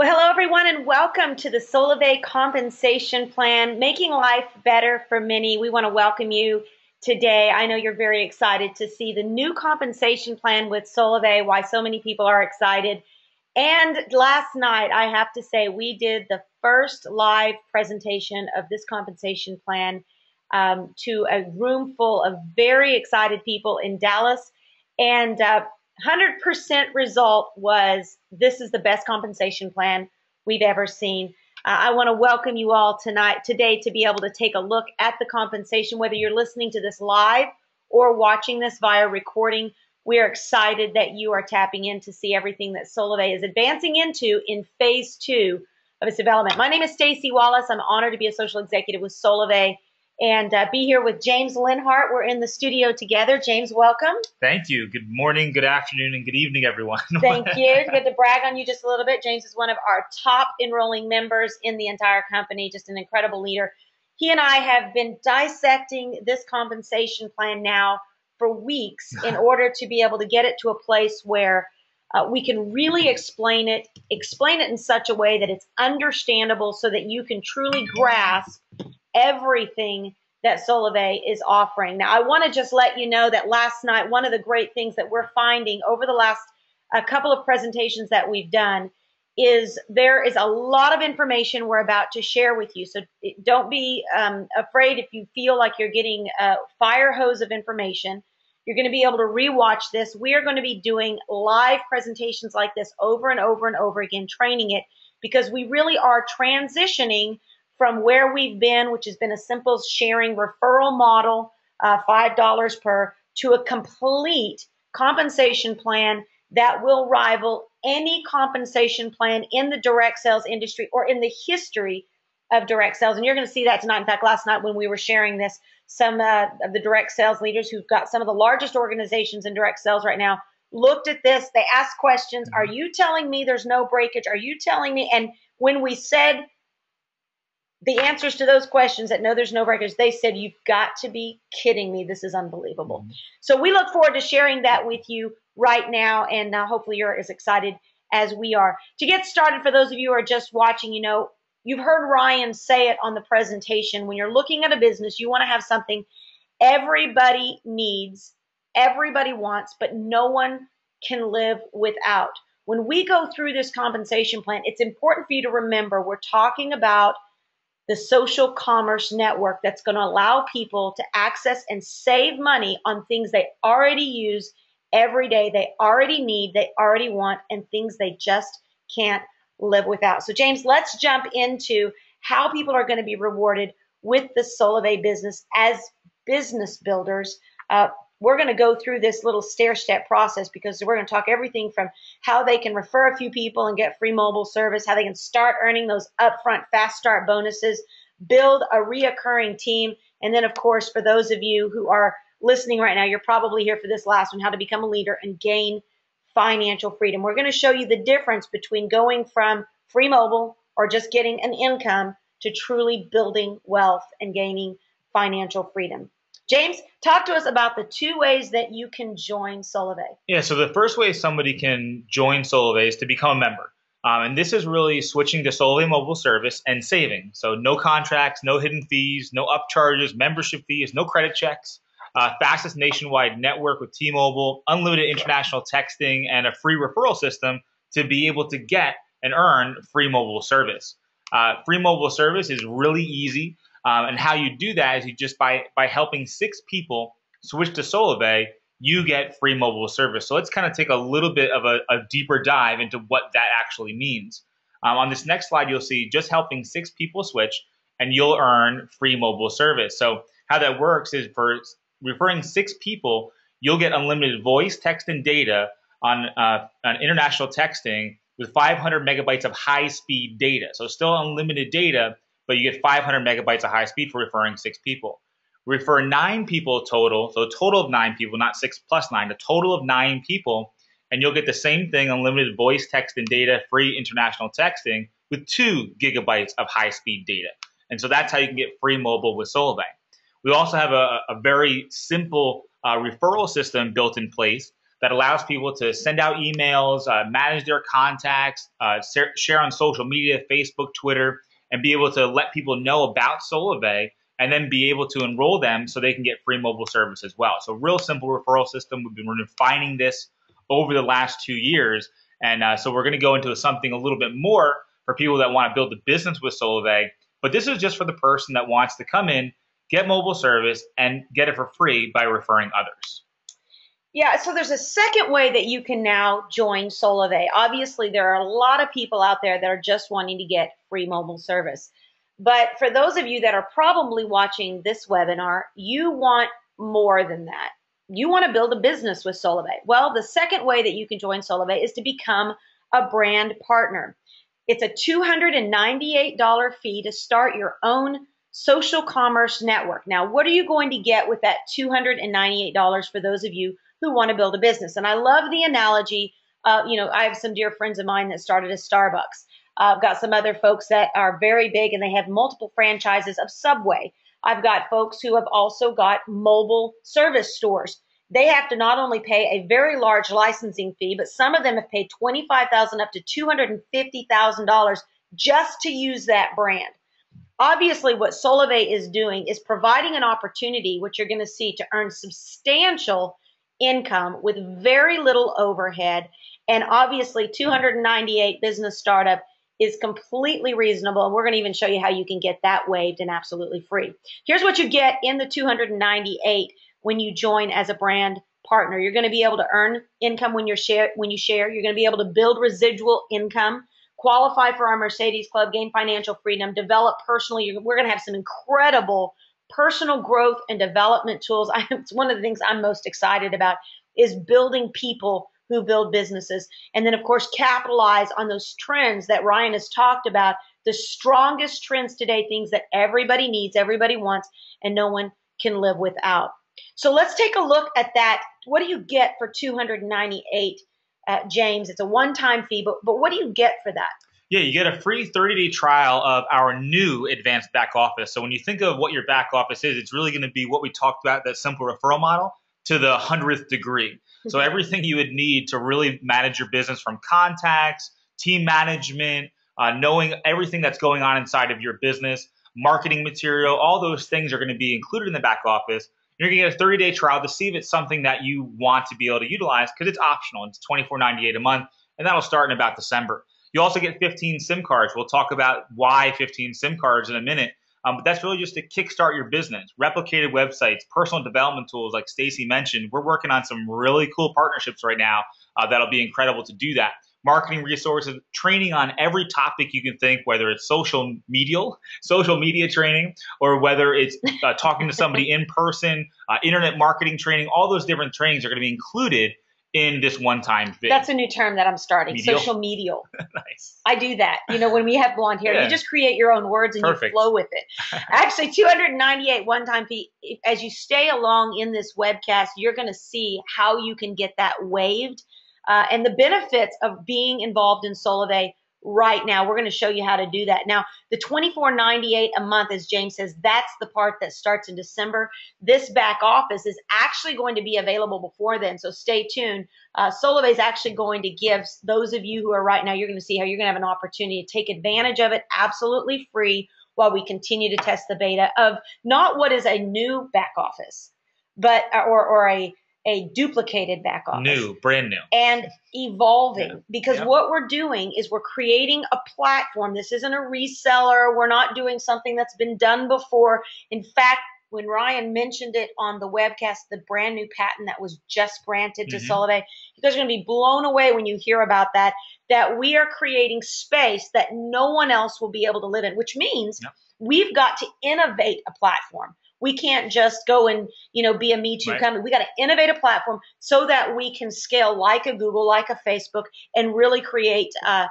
Well, hello everyone, and welcome to the Solavei Compensation Plan, making life better for many. We want to welcome you today. I know you're very excited to see the new compensation plan with Solavei, why so many people are excited. And last night, I have to say, we did the first live presentation of this compensation plan to a room full of very excited people in Dallas. And 100% result was this is the best compensation plan we've ever seen. I want to welcome you all today to be able to take a look at the compensation, whether you're listening to this live or watching this via recording. We are excited that you are tapping in to see everything that Solavei is advancing into in phase 2 of its development. My name is Staci Wallace. I'm honored to be a social executive with Solavei and be here with James Linhart. We're in the studio together. James, welcome. Thank you. Good morning, good afternoon, and good evening, everyone. Thank you. Good to brag on you just a little bit. James is one of our top enrolling members in the entire company, just an incredible leader. He and I have been dissecting this compensation plan now for weeks in order to be able to get it to a place where we can really explain it in such a way that it's understandable so that you can truly grasp everything that Solavei is offering. Now, I want to just let you know that last night, one of the great things that we're finding over the last couple of presentations that we've done is there is a lot of information we're about to share with you. So don't be afraid if you feel like you're getting a fire hose of information. You're going to be able to rewatch this. We are going to be doing live presentations like this over and over and over again, training it, because we really are transitioning from where we've been, which has been a simple sharing referral model, $5 per, to a complete compensation plan that will rival any compensation plan in the direct sales industry or in the history of direct sales. And you're going to see that tonight. In fact, last night when we were sharing this, some of the direct sales leaders who've got some of the largest organizations in direct sales right now looked at this. They asked questions. Are you telling me there's no breakage? Are you telling me? And when we said the answers to those questions that no, there's no breakage, they said, you've got to be kidding me. This is unbelievable. So we look forward to sharing that with you right now, and hopefully you're as excited as we are. To get started, for those of you who are just watching, you've heard Ryan say it on the presentation. When you're looking at a business, you want to have something everybody needs, everybody wants, but no one can live without. When we go through this compensation plan, it's important for you to remember we're talking about the social commerce network that's going to allow people to access and save money on things they already use every day, they already need, they already want, and things they just can't live without. So James, let's jump into how people are going to be rewarded with the Solavei business as business builders. We're going to go through this little stair-step process because we're going to talk everything from how they can refer a few people and get free mobile service, how they can start earning those upfront fast start bonuses, build a reoccurring team, and then, of course, for those of you who are listening right now, you're probably here for this last one, how to become a leader and gain financial freedom. We're going to show you the difference between going from free mobile or just getting an income to truly building wealth and gaining financial freedom. James, talk to us about the 2 ways that you can join Solavei. Yeah, so the first way somebody can join Solavei is to become a member. And this is really switching to Solavei mobile service and saving. So no contracts, no hidden fees, no upcharges, membership fees, no credit checks, fastest nationwide network with T-Mobile, unlimited international texting, and a free referral system to be able to get and earn free mobile service. Free mobile service is really easy. And how you do that is you just by helping 6 people switch to Solavei, you get free mobile service. So let's kind of take a little bit of a deeper dive into what that actually means. On this next slide, you'll see just helping 6 people switch, and you'll earn free mobile service. So how that works is for referring 6 people, you'll get unlimited voice, text, and data on international texting with 500 megabytes of high-speed data. So still unlimited data, but you get 500 megabytes of high speed for referring 6 people. Refer 9 people total, so a total of 9 people, not 6 plus 9, a total of 9 people, and you'll get the same thing, unlimited voice, text, and data, free international texting with 2 gigabytes of high speed data. And so that's how you can get free mobile with Solavei. We also have a very simple referral system built in place that allows people to send out emails, manage their contacts, share on social media, Facebook, Twitter, and be able to let people know about Solavei and then be able to enroll them so they can get free mobile service as well. So real simple referral system. We've been refining this over the last 2 years. And so we're going to go into something a little bit more for people that want to build a business with Solavei. But this is just for the person that wants to come in, get mobile service, and get it for free by referring others. Yeah, so there's a second way that you can now join Solavei. Obviously, there are a lot of people out there that are just wanting to get free mobile service. But for those of you that are probably watching this webinar, you want more than that. You want to build a business with Solavei. Well, the second way that you can join Solavei is to become a brand partner. It's a $298 fee to start your own social commerce network. Now, what are you going to get with that $298 for those of you who want to build a business? And I love the analogy. I have some dear friends of mine that started a Starbucks. I've got some other folks that are very big and they have multiple franchises of Subway. I've got folks who have also got mobile service stores. They have to not only pay a very large licensing fee, but some of them have paid $25,000 up to $250,000 just to use that brand. Obviously, what Solavei is doing is providing an opportunity, which you're going to see, to earn substantial income with very little overhead. And obviously, 298 business startup is completely reasonable. And we're going to even show you how you can get that waived and absolutely free. Here's what you get in the 298 when you join as a brand partner. You're going to be able to earn income when you share. You're going to be able to build residual income, qualify for our Mercedes Club, gain financial freedom, develop personally. We're going to have some incredible personal growth and development tools. It's one of the things I'm most excited about is building people who build businesses. And then, of course, capitalize on those trends that Ryan has talked about, the strongest trends today, things that everybody needs, everybody wants, and no one can live without. So let's take a look at that. What do you get for 298, James? It's a one-time fee, but what do you get for that? Yeah, you get a free 30-day trial of our new advanced back office. So when you think of what your back office is, it's really going to be what we talked about, that simple referral model, to the 100th degree. So everything you would need to really manage your business, from contacts, team management, knowing everything that's going on inside of your business, marketing material, all those things are going to be included in the back office. You're going to get a 30-day trial to see if it's something that you want to be able to utilize, because it's optional. It's $24.98 a month, and that'll start in about December. You also get 15 SIM cards. We'll talk about why 15 SIM cards in a minute. But that's really just to kickstart your business. Replicated websites, personal development tools like Staci mentioned. We're working on some really cool partnerships right now that'll be incredible to do that. Marketing resources, training on every topic you can think, whether it's social media training, or whether it's talking to somebody in person, internet marketing training. All those different trainings are going to be included in this one-time fee. That's a new term that I'm starting. Medial? Social medial. Nice. I do that. When we have blonde hair, you just create your own words and Perfect. You flow with it. Actually, 298 one-time fee. As you stay along in this webcast, you're going to see how you can get that waived and the benefits of being involved in Solavei right now. We're going to show you how to do that. Now, the $24.98 a month, as James says, that's the part that starts in December. This back office is actually going to be available before then, so stay tuned. Solavei is actually going to give those of you who are right now, you're going to see how you're going to have an opportunity to take advantage of it absolutely free while we continue to test the beta of not what is a new back office, but or a duplicated back office. Brand new. And evolving, because what we're doing is we're creating a platform. This isn't a reseller. We're not doing something that's been done before. In fact, when Ryan mentioned it on the webcast, the brand new patent that was just granted to Solavei, you guys are going to be blown away when you hear about that we are creating space that no one else will be able to live in, which means we've got to innovate a platform. We can't just go and, be a Me Too company. We got to innovate a platform so that we can scale like a Google, like a Facebook, and really create a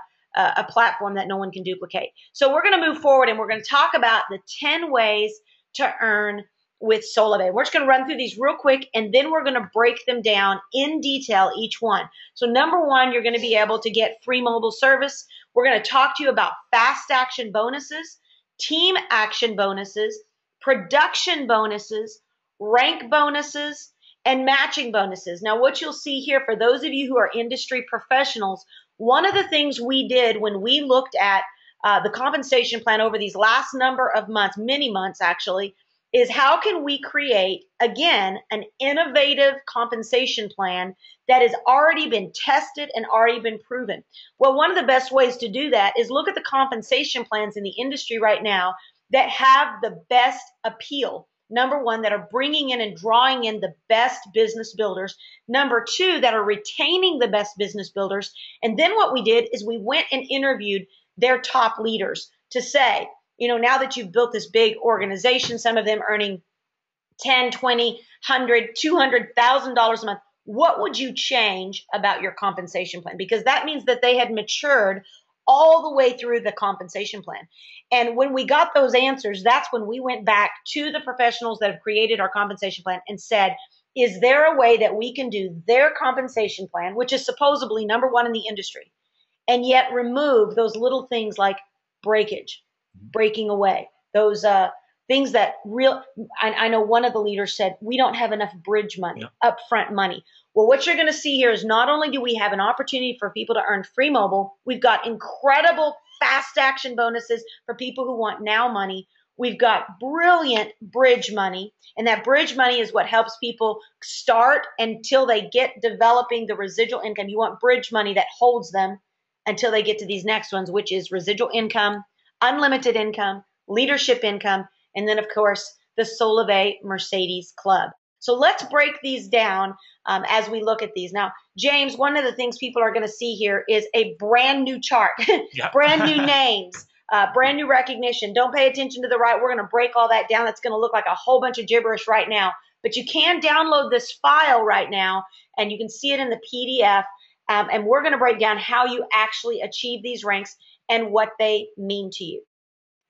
platform that no one can duplicate. So we're going to move forward and we're going to talk about the 10 ways to earn with Solavei. We're just going to run through these real quick, and then we're going to break them down in detail, each one. So number one, you're going to be able to get free mobile service. We're going to talk to you about fast action bonuses, team action bonuses, production bonuses, rank bonuses, and matching bonuses. Now, what you'll see here, for those of you who are industry professionals, one of the things we did when we looked at the compensation plan over these last number of months, many months actually, is how can we create, again, an innovative compensation plan that has already been tested and already been proven. Well, one of the best ways to do that is look at the compensation plans in the industry right now that have the best appeal. Number one, that are bringing in and drawing in the best business builders. Number two, that are retaining the best business builders. And then what we did is we went and interviewed their top leaders to say, now that you've built this big organization, some of them earning $10, $20, $100, $200,000 a month, what would you change about your compensation plan? Because that means that they had matured all the way through the compensation plan. And when we got those answers, that's when we went back to the professionals that have created our compensation plan and said, is there a way that we can do their compensation plan, which is supposedly number one in the industry, and yet remove those little things like breakage, breaking away, those things that I know one of the leaders said, we don't have enough bridge money, upfront money. Well, what you're going to see here is not only do we have an opportunity for people to earn free mobile, we've got incredible fast action bonuses for people who want now money. We've got brilliant bridge money, and that bridge money is what helps people start until they get developing the residual income. You want bridge money that holds them until they get to these next ones, which is residual income, unlimited income, leadership income, and then, of course, the Solavei Mercedes Club. So let's break these down as we look at these. Now, James, one of the things people are going to see here is a brand new chart, brand new names, brand new recognition. Don't pay attention to the right. We're going to break all that down. It's going to look like a whole bunch of gibberish right now. But you can download this file right now, and you can see it in the PDF. And we're going to break down how you actually achieve these ranks and what they mean to you.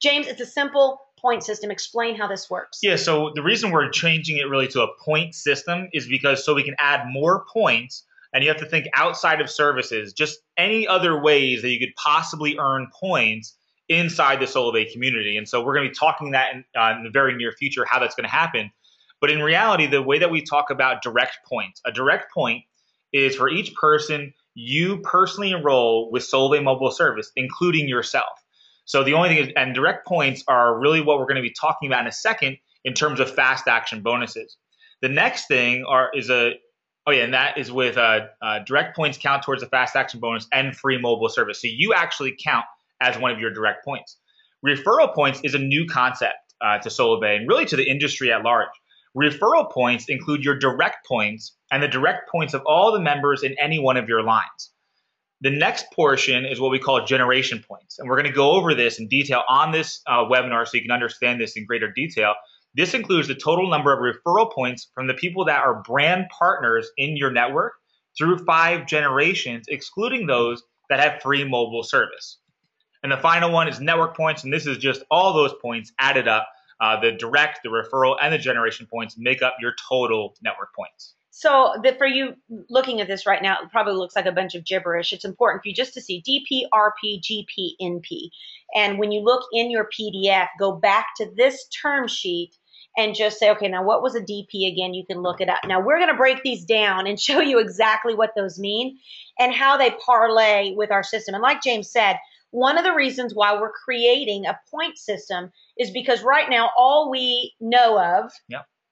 James, it's a simple point system. Explain how this works. Yeah, so the reason we're changing it really to a point system is because so we can add more points, and you have to think outside of services, just any other ways that you could possibly earn points inside the Solavei community. And so we're going to be talking that in the very near future, how that's going to happen. But in reality, the way that we talk about direct points, a direct point is for each person you personally enroll with Solavei Mobile Service, including yourself. So the only thing is, and direct points are really what we're going to be talking about in a second in terms of fast action bonuses. The next thing and that is with direct points count towards the fast action bonus and free mobile service. So you actually count as one of your direct points. Referral points is a new concept to Solavei and really to the industry at large. Referral points include your direct points and the direct points of all the members in any one of your lines. The next portion is what we call generation points. And we're going to go over this in detail on this webinar so you can understand this in greater detail. This includes the total number of referral points from the people that are brand partners in your network through 5 generations, excluding those that have free mobile service. And the final one is network points, and this is just all those points added up. The direct, the referral, and the generation points make up your total network points. So for you looking at this right now, it probably looks like a bunch of gibberish. It's important for you just to see DP, RP, GP, NP. And when you look in your PDF, go back to this term sheet and just say, okay, now what was a DP again? You can look it up. Now we're going to break these down and show you exactly what those mean and how they parlay with our system. And like James said, one of the reasons why we're creating a point system is because right now all we know of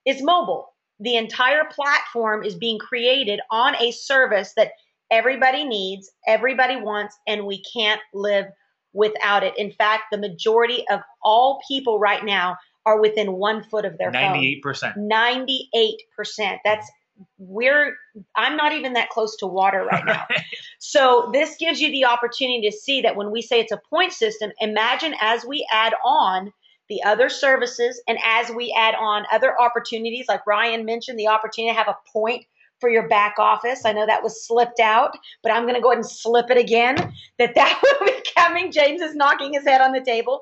is mobile. The entire platform is being created on a service that everybody needs, everybody wants, and we can't live without it. In fact, the majority of all people right now are within 1 foot of their 98%. phone. 98%. I'm not even that close to water right now. So this gives you the opportunity to see that when we say it's a point system, imagine as we add on the other services and as we add on other opportunities, like Ryan mentioned, the opportunity to have a point for your back office. I know that was slipped out, but I'm going to go ahead and slip it again, that will be coming. James is knocking his head on the table.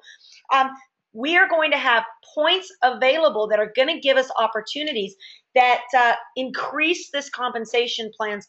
We are going to have points available that are going to give us opportunities that increase this compensation plan's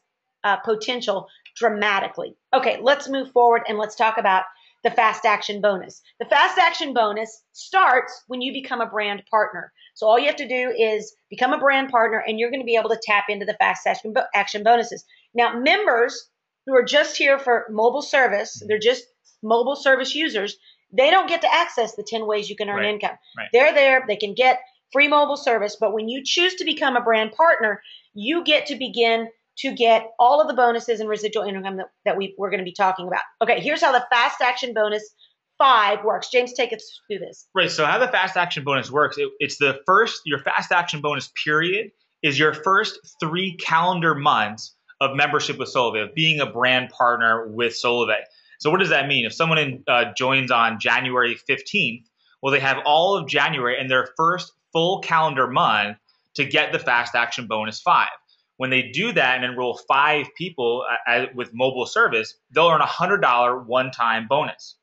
potential dramatically. Okay, let's move forward and let's talk about the fast action bonus. The fast action bonus starts when you become a brand partner. So all you have to do is become a brand partner, and you're going to be able to tap into the fast action bonuses. Now, members who are just here for mobile service, they're just mobile service users, they don't get to access the 10 ways you can earn income. They're there, they can get free mobile service, but when you choose to become a brand partner, you get to begin to get all of the bonuses and residual income that we're going to be talking about. Okay, here's how the fast action bonus 5 works. James, take us through this. Right, so how the fast action bonus works, it's the first, your fast action bonus period is your first 3 calendar months of membership with Solavei, of being a brand partner with Solavei. So what does that mean? If someone joins on January 15th, well, they have all of January and their first full calendar month to get the fast action bonus 5. When they do that and enroll 5 people with mobile service, they'll earn a $100 one-time bonus.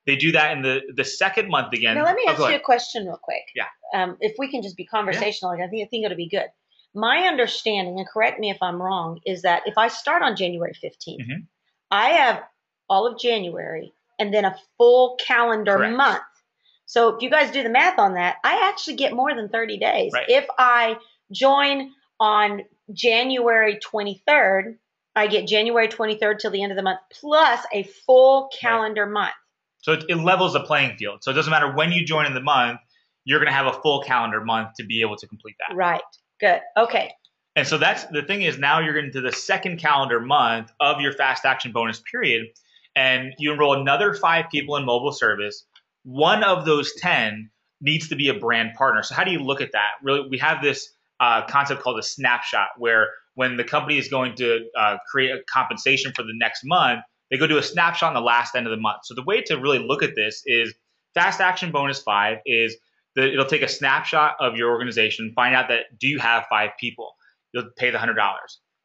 They do that in the second month again. Now, let me ask you a question real quick. Yeah. If we can just be conversational, I think it'll be good. My understanding, and correct me if I'm wrong, is that if I start on January 15th, I have all of January and then a full calendar month. So if you guys do the math on that, I actually get more than 30 days. Right. If I join on January 23rd, I get January 23rd till the end of the month, plus a full calendar month. So it levels the playing field. So it doesn't matter when you join in the month, you're going to have a full calendar month to be able to complete that. Right. Good. Okay. And so that's the thing is now you're into the second calendar month of your fast action bonus period, and you enroll another 5 people in mobile service. One of those 10 needs to be a brand partner. So how do you look at that? Really, we have this concept called a snapshot, where when the company is going to create a compensation for the next month, they go do a snapshot on the last end of the month. So the way to really look at this is fast action bonus 5 is that it'll take a snapshot of your organization, find out that do you have 5 people? You'll pay the $100.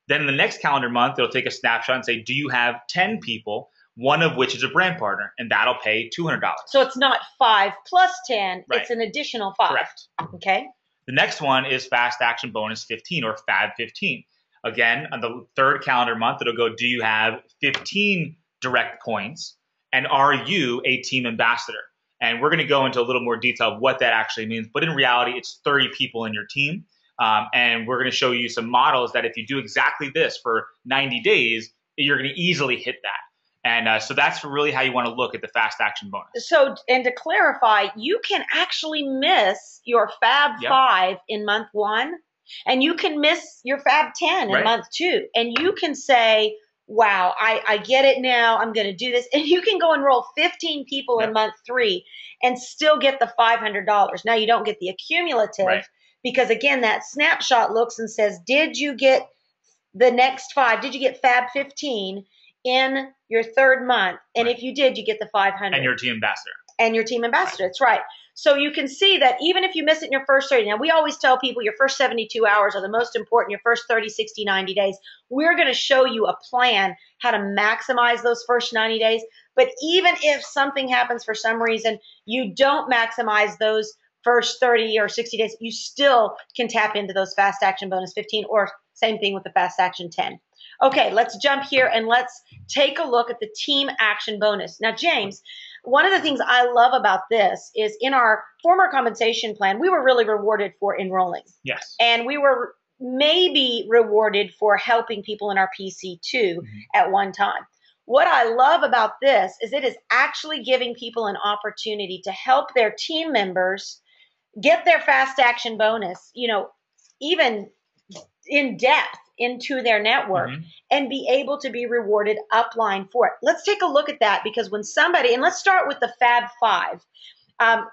Then in the next calendar month, it'll take a snapshot and say, do you have 10 people? One of which is a brand partner, and that'll pay $200. So it's not 5 plus 10, it's an additional 5. Correct. Okay. The next one is fast action bonus 15 or FAB 15. Again, on the third calendar month, it'll go, do you have 15 direct points? And are you a team ambassador? And we're going to go into a little more detail of what that actually means. But in reality, it's 30 people in your team. And we're going to show you some models that if you do exactly this for 90 days, you're going to easily hit that. And so that's really how you want to look at the fast action bonus. So, and to clarify, you can actually miss your FAB 5 in month 1, and you can miss your FAB 10 in month 2. And you can say, wow, I get it now. I'm going to do this. And you can go enroll 15 people in month 3 and still get the $500. Now, you don't get the accumulative because, again, that snapshot looks and says, did you get the next 5? Did you get FAB 15 in your third month? And if you did, you get the 500. And you're a team ambassador. And your team ambassador. That's right. So you can see that even if you miss it in your first 30, now we always tell people your first 72 hours are the most important, your first 30, 60, 90 days. We're going to show you a plan how to maximize those first 90 days. But even if something happens for some reason, you don't maximize those first 30 or 60 days, you still can tap into those fast action bonus 15, or same thing with the fast action 10. Okay, let's jump here and let's take a look at the team action bonus. Now, James, one of the things I love about this is in our former compensation plan, we were really rewarded for enrolling. Yes. And we were maybe rewarded for helping people in our PC2 at one time. What I love about this is it is actually giving people an opportunity to help their team members get their fast action bonus, you know, even in depth into their network and be able to be rewarded upline for it. Let's take a look at that, because when somebody, and let's start with the FAB 5.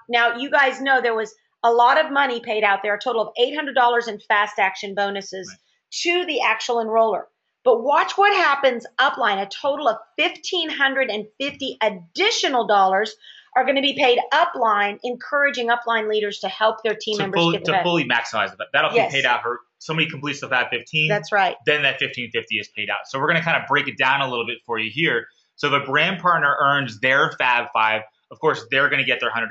Now, you guys know there was a lot of money paid out there, a total of $800 in fast action bonuses to the actual enroller. But watch what happens upline. A total of $1,550 additional dollars are going to be paid upline, encouraging upline leaders to help their team members get the fully maximize it. That'll be paid out for somebody completes the FAB 15. That's right. Then that $1,550 is paid out. So we're going to kind of break it down a little bit for you here. So if a brand partner earns their FAB 5, of course, they're going to get their $100.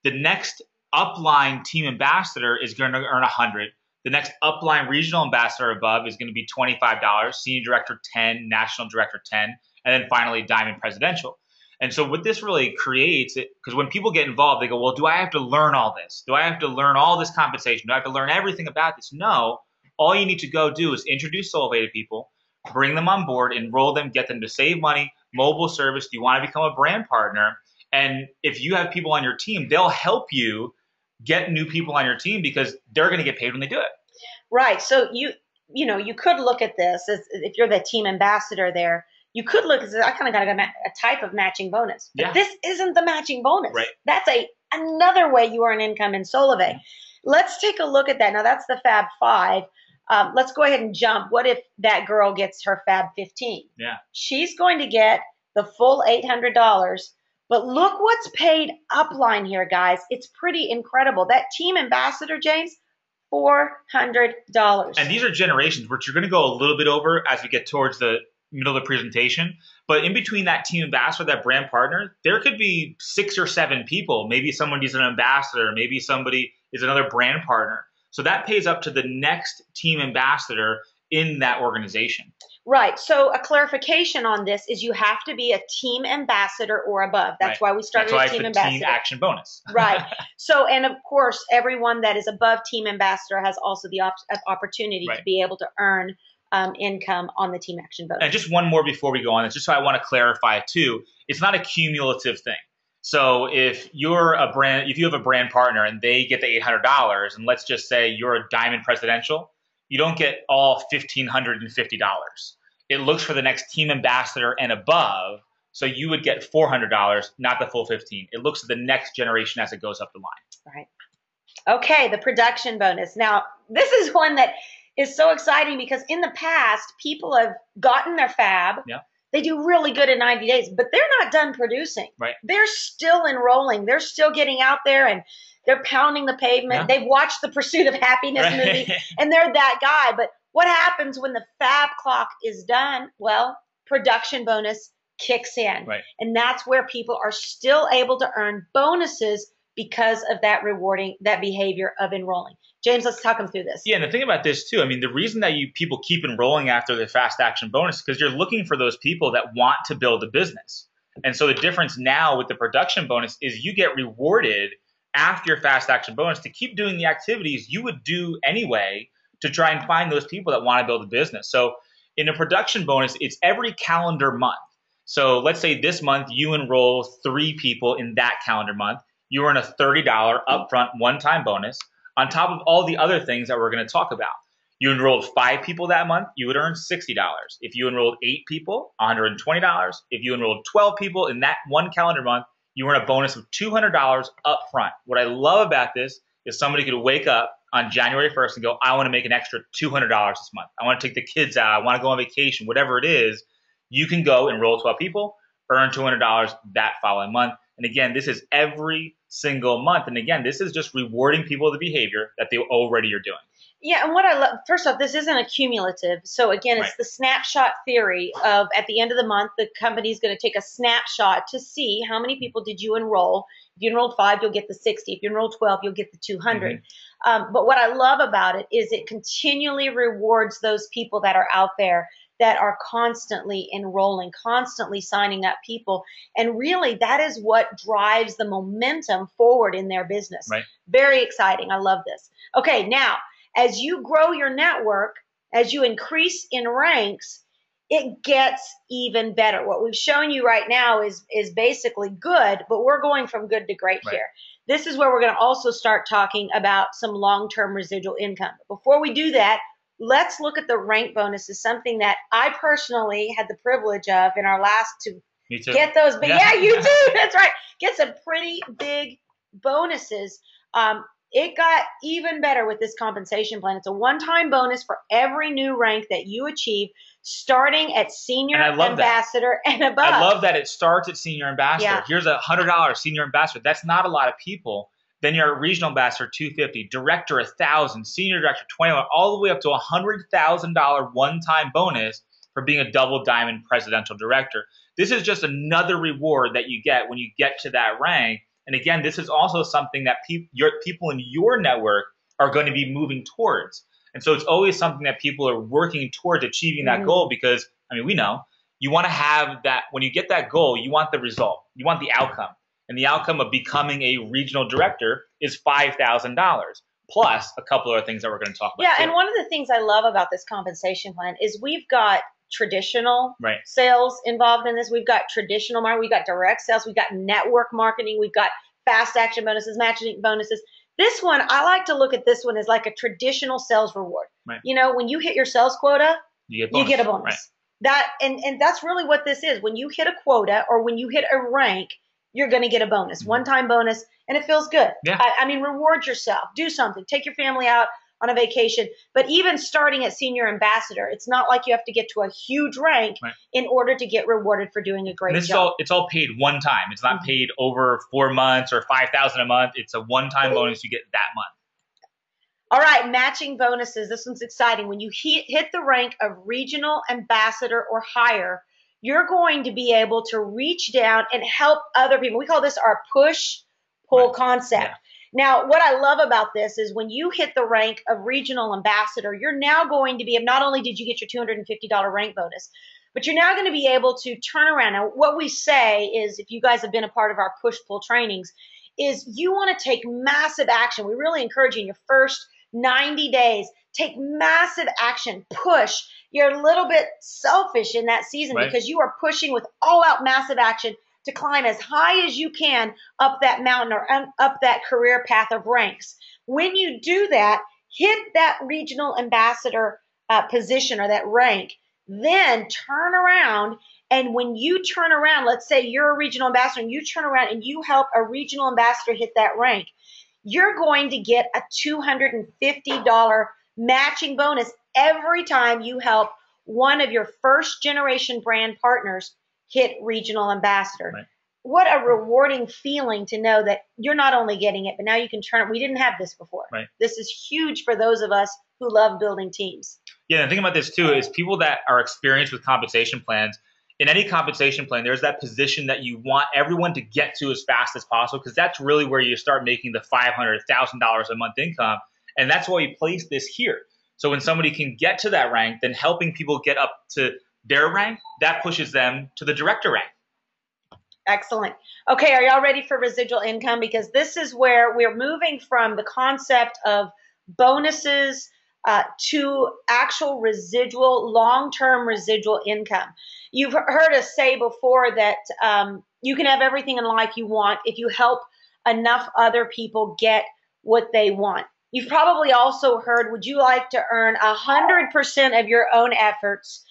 The next upline team ambassador is going to earn $100. The next upline regional ambassador above is going to be $25, senior director 10, national director 10, and then finally diamond presidential. And so what this really creates, because when people get involved, they go, well, do I have to learn all this? Do I have to learn all this compensation? Do I have to learn everything about this? No. All you need to go do is introduce Solavei to people, bring them on board, enroll them, get them to save money, mobile service. Do you want to become a brand partner? And if you have people on your team, they'll help you get new people on your team because they're going to get paid when they do it. Right. So you could look at this as if you're the team ambassador there. You could look at this, I kind of got a type of matching bonus. But this isn't the matching bonus. Right. That's another way you earn income in Solavei. Let's take a look at that. Now, that's the Fab 5. Let's go ahead and jump. What if that girl gets her Fab 15? Yeah. She's going to get the full $800. But look what's paid upline here, guys. It's pretty incredible. That team ambassador, James, $400. And these are generations, which you're going to go a little bit over as we get towards the middle of the presentation. But in between that team ambassador, that brand partner, there could be 6 or 7 people. Maybe someone is an ambassador. Maybe somebody is another brand partner. So that pays up to the next team ambassador in that organization. Right. So a clarification on this is you have to be a team ambassador or above. That's why we started a team ambassador. Team action bonus. Right. So, and of course, everyone that is above team ambassador has also the opportunity to be able to earn income on the team action bonus. And just one more before we go on, it's just so I want to clarify it too. It's not a cumulative thing. So if you have a brand partner and they get the $800, and let's just say you're a Diamond Presidential, you don't get all $1,550. It looks for the next team ambassador and above, so you would get $400, not the full $1,500. It looks at the next generation as it goes up the line. Right. Okay, the production bonus. Now, this is one that is so exciting because in the past, people have gotten their Fab. Yeah. They do really good in 90 days, but they're not done producing. Right. They're still enrolling. They're still getting out there and they're pounding the pavement. Yeah. They've watched the Pursuit of Happiness movie, and they're that guy. But what happens when the Fab clock is done? Well, production bonus kicks in. Right. And that's where people are still able to earn bonuses because of that behavior of enrolling. James, let's talk them through this. Yeah, and the thing about this too, I mean, the reason that people keep enrolling after the fast action bonus is because you're looking for those people that want to build a business. And so the difference now with the production bonus is you get rewarded after your fast action bonus to keep doing the activities you would do anyway to try and find those people that want to build a business. So in a production bonus, it's every calendar month. So let's say this month you enroll 3 people in that calendar month. You earn a $30 upfront one-time bonus on top of all the other things that we're going to talk about. You enrolled 5 people that month, you would earn $60. If you enrolled 8 people, $120. If you enrolled 12 people in that one calendar month, you earn a bonus of $200 up front. What I love about this is somebody could wake up on January 1st and go, I want to make an extra $200 this month. I want to take the kids out. I want to go on vacation, whatever it is. You can go enroll 12 people, earn $200 that following month. And again, this is every single month. And again, this is just rewarding people the behavior that they already are doing. Yeah, and what I love, first off, this isn't a cumulative. So again, it's the snapshot theory of at the end of the month, the company's going to take a snapshot to see how many people did you enroll. If you enrolled 5, you'll get the 60. If you enrolled 12, you'll get the 200. But what I love about it is it continually rewards those people that are out there that are constantly enrolling, constantly signing up people. And really, that is what drives the momentum forward in their business. Right. Very exciting. I love this. Okay, now, as you grow your network, as you increase in ranks, it gets even better. What we've shown you right now is basically good, but we're going from good to great here. This is where we're going to also start talking about some long-term residual income. Before we do that, let's look at the rank bonuses, something that I personally had the privilege of in our last to get those. But yeah, you too. That's right. Get some pretty big bonuses. It got even better with this compensation plan. It's a one-time bonus for every new rank that you achieve, starting at senior ambassador and above. I love that it starts at senior ambassador. Yeah. Here's $100 senior ambassador. That's not a lot of people. Then you're a regional ambassador, $250, director, $1,000, senior director, $21, all the way up to $100,000 one-time bonus for being a double diamond presidential director. This is just another reward that you get when you get to that rank. And again, this is also something that people in your network are going to be moving towards. And so it's always something that people are working towards achieving that goal because, I mean, we know you want to have that, when you get that goal, you want the result, you want the outcome. And the outcome of becoming a regional director is $5,000 plus a couple other things that we're going to talk about. Yeah, and one of the things I love about this compensation plan is we've got traditional sales involved in this. We've got traditional marketing, we've got direct sales, we've got network marketing, we've got fast action bonuses, matching bonuses. This one, I like to look at this one as like a traditional sales reward. You know, when you hit your sales quota, you get a bonus. That and that's really what this is. When you hit a quota or when you hit a rank, you're going to get a bonus, one-time bonus, and it feels good. I mean, reward yourself. Do something. Take your family out on a vacation. But even starting at senior ambassador, it's not like you have to get to a huge rank in order to get rewarded for doing a great job. It's all paid one time. It's not paid over 4 months or $5,000 a month. It's a one-time bonus you get that month. All right, matching bonuses. This one's exciting. When you hit the rank of regional ambassador or higher, you're going to be able to reach down and help other people. We call this our push-pull concept. Now, what I love about this is when you hit the rank of regional ambassador, you're now going to be, not only did you get your $250 rank bonus, but you're now going to be able to turn around. Now, what we say is, if you guys have been a part of our push-pull trainings, is you want to take massive action. We really encourage you in your first 90 days, take massive action, push. You're a little bit selfish in that season because you are pushing with all-out massive action to climb as high as you can up that mountain or up that career path of ranks. When you do that, hit that regional ambassador position or that rank, then turn around. And when you turn around, let's say you're a regional ambassador and you turn around and you help a regional ambassador hit that rank, you're going to get a $250 matching bonus every time you help one of your first generation brand partners hit regional ambassador. What a rewarding feeling to know that you're not only getting it, but now you can turn it. We didn't have this before. This is huge for those of us who love building teams. Yeah, and the thing about this too is people that are experienced with compensation plans, in any compensation plan, there's that position that you want everyone to get to as fast as possible, because that's really where you start making the $500,000 a month income. And that's why we place this here. So when somebody can get to that rank, then helping people get up to their rank, that pushes them to the director rank. Excellent. Okay, are y'all ready for residual income? Because this is where we're moving from the concept of bonuses to actual residual, long-term residual income. You've heard us say before that you can have everything in life you want if you help enough other people get what they want. You've probably also heard, would you like to earn 100% of your own efforts,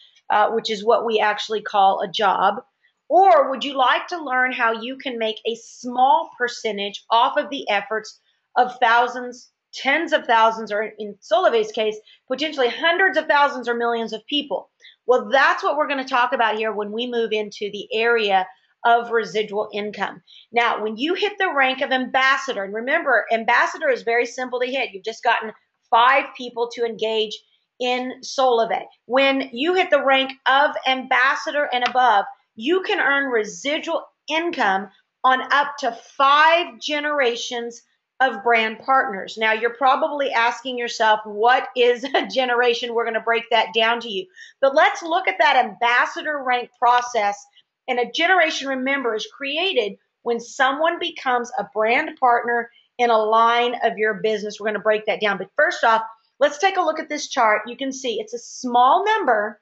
which is what we actually call a job? Or would you like to learn how you can make a small percentage off of the efforts of thousands, tens of thousands, or in Solavei's case, potentially hundreds of thousands or millions of people? Well, that's what we're going to talk about here when we move into the area of residual income. Now, when you hit the rank of ambassador, and remember, ambassador is very simple to hit. You've just gotten 5 people to engage in Solavei. When you hit the rank of ambassador and above, you can earn residual income on up to 5 generations of brand partners. Now, you're probably asking yourself, what is a generation? We're going to break that down to you. But let's look at that ambassador rank process. And a generation, remember, is created when someone becomes a brand partner in a line of your business. We're going to break that down. But first off, let's take a look at this chart. You can see it's a small number,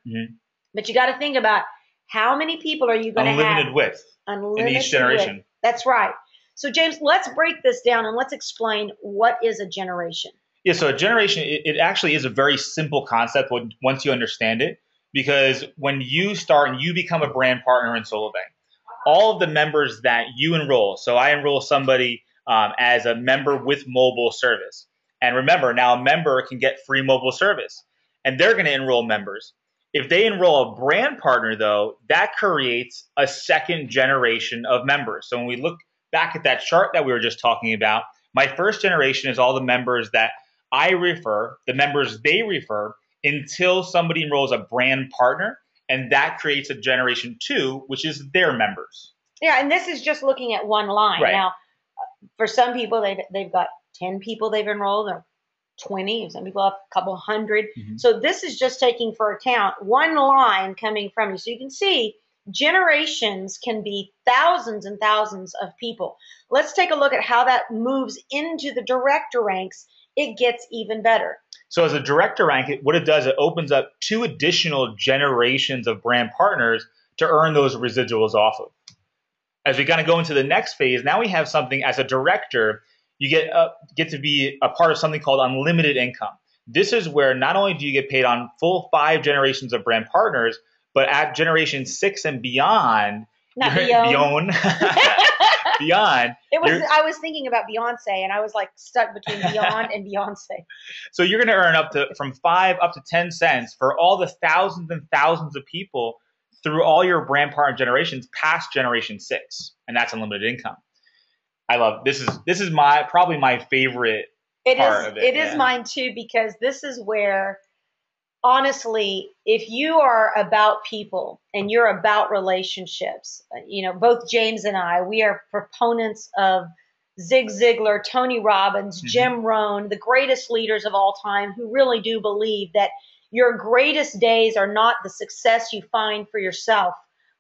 but you got to think about how many people are you going to have? Unlimited width in each generation. Width. That's right. So, James, let's break this down and let's explain what is a generation. Yeah, so a generation, it actually is a very simple concept once you understand it, because when you start and you become a brand partner in Solavei, all of the members that you enroll, so I enroll somebody as a member with mobile service. And remember, now a member can get free mobile service, and they're going to enroll members. If they enroll a brand partner, though, that creates a second generation of members. So when we look back at that chart that we were just talking about, my first generation is all the members that I refer, the members they refer, until somebody enrolls a brand partner, and that creates a generation 2, which is their members. Yeah, and this is just looking at one line. Right. Now, for some people, they've got 10 people they've enrolled, or 20, some people have a couple hundred. Mm-hmm. So this is just taking for account one line coming from you. So you can see generations can be thousands and thousands of people. Let's take a look at how that moves into the director ranks. It gets even better. So as a director rank, what it does, it opens up 2 additional generations of brand partners to earn those residuals off of. As we kind of go into the next phase, now we have something as a director, you get to be a part of something called unlimited income. This is where not only do you get paid on full 5 generations of brand partners, but at generation 6 and beyond, not beyond. Beyond. I was thinking about Beyonce, and I was like stuck between Beyond and Beyonce. So you're going to earn from 5 up to 10 cents for all the thousands and thousands of people through all your brand partner generations past generation 6, and that's unlimited income. I love this. This is probably my favorite part of it. It is mine too, because this is where, honestly, if you are about people and you're about relationships, both James and I, we are proponents of Zig Ziglar, Tony Robbins, Jim Rohn, the greatest leaders of all time, who really do believe that your greatest days are not the success you find for yourself,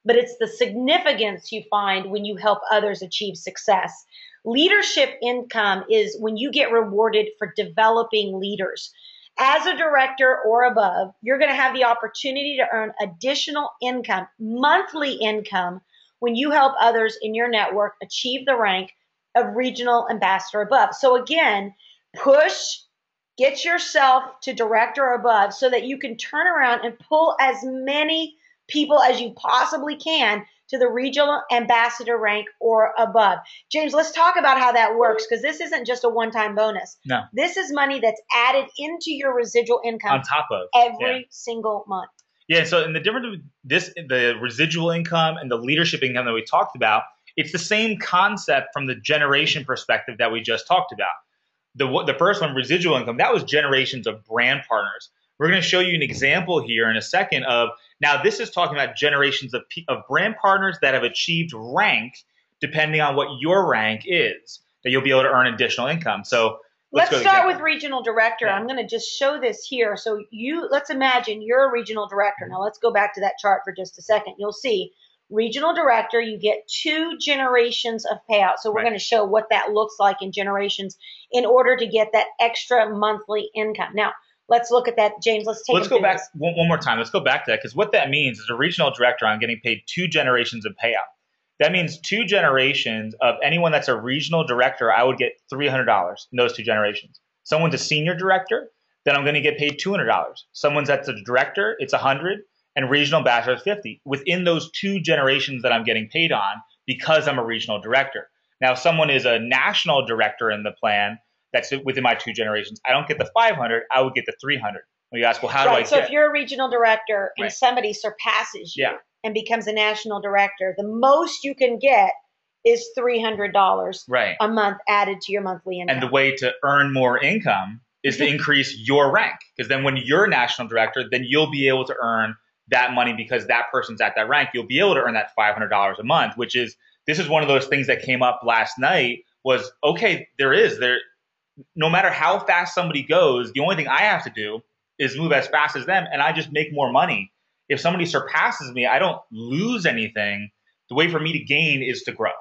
but it's the significance you find when you help others achieve success. Leadership income is when you get rewarded for developing leaders. As a director or above, you're going to have the opportunity to earn additional income, monthly income, when you help others in your network achieve the rank of regional ambassador above. So again, get yourself to director or above so that you can turn around and pull as many people as you possibly can to the regional ambassador rank or above. James, let's talk about how that works, because this isn't just a one-time bonus. No. This is money that's added into your residual income on top of every single month. Yeah, so and the difference with the residual income and the leadership income that we talked about, it's the same concept from the generation perspective that we just talked about. The first one, residual income, that was generations of brand partners. We're going to show you an example here in a second of, now this is talking about generations of brand partners that have achieved rank, depending on what your rank is, that you'll be able to earn additional income. So let's start with regional director. Yeah. I'm going to just show this here. So let's imagine you're a regional director. Now let's go back to that chart for just a second. You'll see regional director, you get 2 generations of payout. So we're going to show what that looks like in generations in order to get that extra monthly income. Now, let's look at that, James. Let's go back one more time. Let's go back to that, because what that means is a regional director, I'm getting paid 2 generations of payout. That means 2 generations of anyone that's a regional director, I would get $300 in those 2 generations. Someone's a senior director, then I'm going to get paid $200. Someone's that's a director, it's $100, and regional ambassador is $50. Within those 2 generations that I'm getting paid on, because I'm a regional director. Now, if someone is a national director in the plan, that's within my 2 generations, I don't get the $500, I would get the $300. Well, you ask, well, how do I So if you're a regional director and somebody surpasses you and becomes a national director, the most you can get is $300 a month added to your monthly income. And the way to earn more income is to increase your rank, because then when you're a national director, then you'll be able to earn that money because that person's at that rank. You'll be able to earn that $500 a month, this is one of those things that came up last night was, okay, no matter how fast somebody goes, the only thing I have to do is move as fast as them, and I just make more money. If somebody surpasses me, I don't lose anything. The way for me to gain is to grow.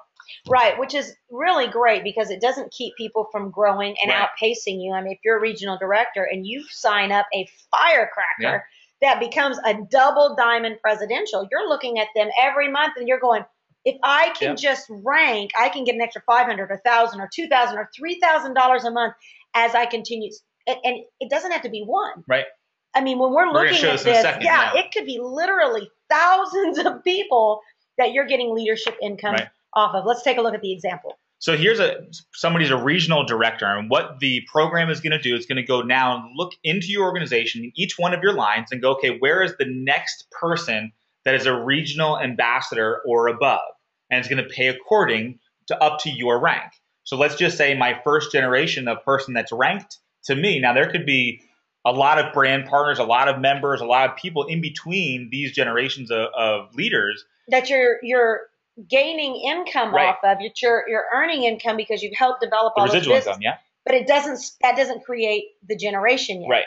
Right, which is really great because it doesn't keep people from growing and outpacing you. I mean, if you're a regional director and you sign up a firecracker that becomes a double diamond presidential, you're looking at them every month and you're going, if I can just rank, I can get an extra $500, or $1,000, or $2,000, or $3,000 a month as I continue. And it doesn't have to be one. Right. I mean, when we're looking at this, it could be literally thousands of people that you're getting leadership income off of. Let's take a look at the example. So here's somebody's a regional director, and what the program is going to do is going to go now and look into your organization, each one of your lines, and go, okay, where is the next person that is a regional ambassador or above? And it's going to pay according to up to your rank. So let's just say my first generation of person that's ranked to me. Now, there could be a lot of brand partners, a lot of members, a lot of people in between these generations of leaders. That you're gaining income off of. You're earning income because you've helped develop all this business. Income, but that doesn't create the generation yet. Right.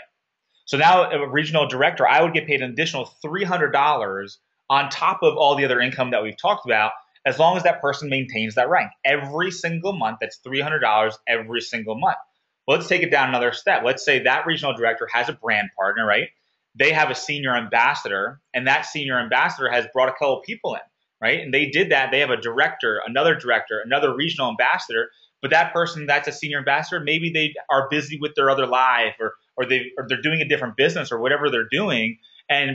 So now a regional director, I would get paid an additional $300 on top of all the other income that we've talked about, as long as that person maintains that rank. Every single month, that's $300 every single month. Well, let's take it down another step. Let's say that regional director has a brand partner, right? They have a senior ambassador, and that senior ambassador has brought a couple of people in, right? And they did that. They have a director, another regional ambassador, but that person that's a senior ambassador, maybe they are busy with their other life, or they're doing a different business or whatever they're doing.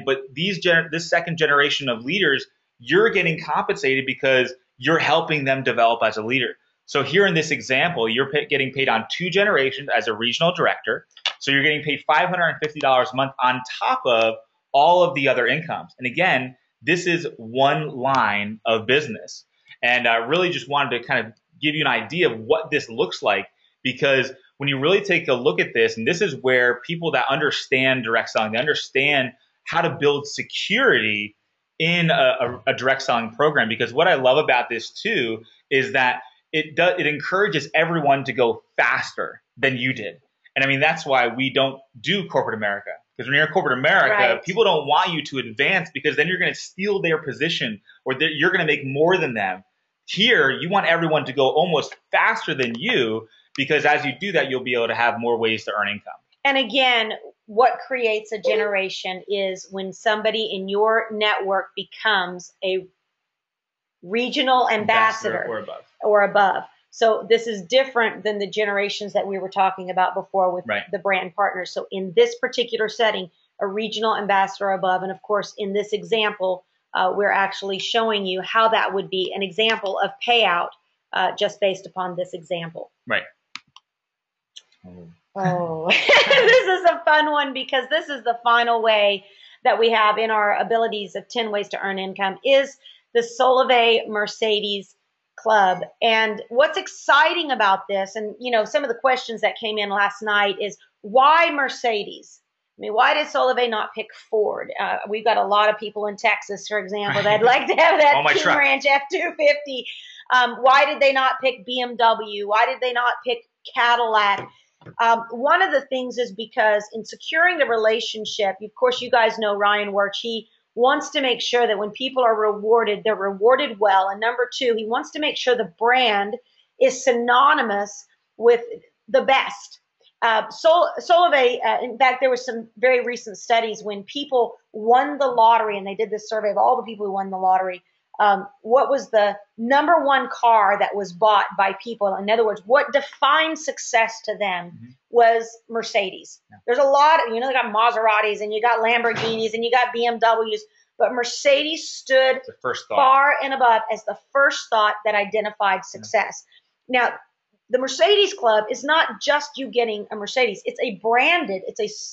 But this second generation of leaders, you're getting compensated because you're helping them develop as a leader. So here in this example, you're getting paid on 2 generations as a regional director. So you're getting paid $550 a month on top of all of the other incomes. And again, this is one line of business. And I really just wanted to kind of give you an idea of what this looks like, because when you really take a look at this, and this is where people that understand direct selling, they understand how to build security in a direct selling program. Because what I love about this too is that it encourages everyone to go faster than you did. And I mean, that's why we don't do corporate America. Because when you're in corporate America, Right. people don't want you to advance, because then you're going to steal their position, or you're going to make more than them. Here, you want everyone to go almost faster than you, because as you do that, you'll be able to have more ways to earn income. And again, what creates a generation is when somebody in your network becomes a regional ambassador or above. So this is different than the generations that we were talking about before with Right. the brand partners. So in this particular setting, a regional ambassador above, and of course, in this example, we're actually showing you how that would be an example of payout just based upon this example. Right. Oh, this is a fun one, because this is the final way that we have in our abilities of 10 ways to earn income is the Solavei Mercedes Club. And what's exciting about this, and some of the questions that came in last night is, why Mercedes? I mean, why did Solavei not pick Ford? We've got a lot of people in Texas, for example, that'd like to have that King Ranch F-250. Why did they not pick BMW? Why did they not pick Cadillac? One of the things is because in securing the relationship, of course, you guys know Ryan Wirch, he wants to make sure that when people are rewarded, they're rewarded well. And number 2, he wants to make sure the brand is synonymous with the best. Solavei, in fact, there was some very recent studies when people won the lottery, and they did this survey of all the people who won the lottery. What was the number 1 car that was bought by people? In other words, what defined success to them was Mercedes. Yeah. There's a lot of, they got Maseratis and you got Lamborghinis and you got BMWs, but Mercedes stood far and above as the first thought that identified success. Yeah. Now, the Mercedes Club is not just you getting a Mercedes. It's a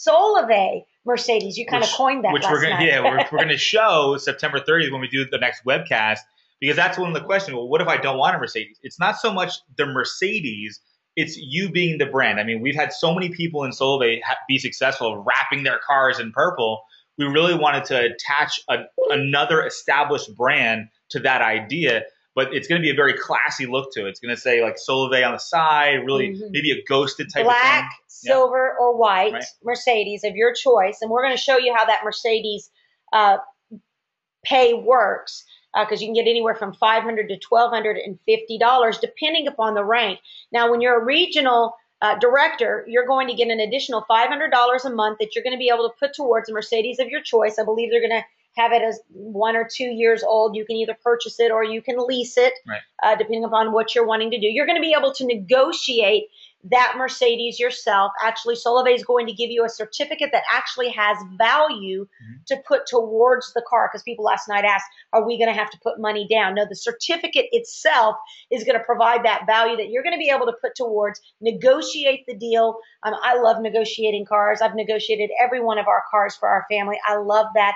Solavei Mercedes. You kind of coined that last night. Yeah, we're going to show September 30th when we do the next webcast, because that's one of the questions. Well, what if I don't want a Mercedes? It's not so much the Mercedes, it's you being the brand. I mean, we've had so many people in Solavei be successful wrapping their cars in purple. We really wanted to attach another established brand to that idea. But it's going to be a very classy look to it. It's going to say like Solavei on the side, really maybe a ghosted type of thing. Black, silver, or white, right. Mercedes of your choice. And we're going to show you how that Mercedes pay works, because you can get anywhere from $500 to $1,250 depending upon the rank. Now, when you're a regional director, you're going to get an additional $500 a month that you're going to be able to put towards a Mercedes of your choice. I believe they're going to have it as 1 or 2 years old. You can either purchase it or you can lease it, right. Depending upon what you're wanting to do. You're going to be able to negotiate that Mercedes yourself. Actually, Solavei is going to give you a certificate that actually has value to put towards the car, because people last night asked, are we going to have to put money down? No, the certificate itself is going to provide that value that you're going to be able to put towards, negotiate the deal. I love negotiating cars. I've negotiated every one of our cars for our family. I love that.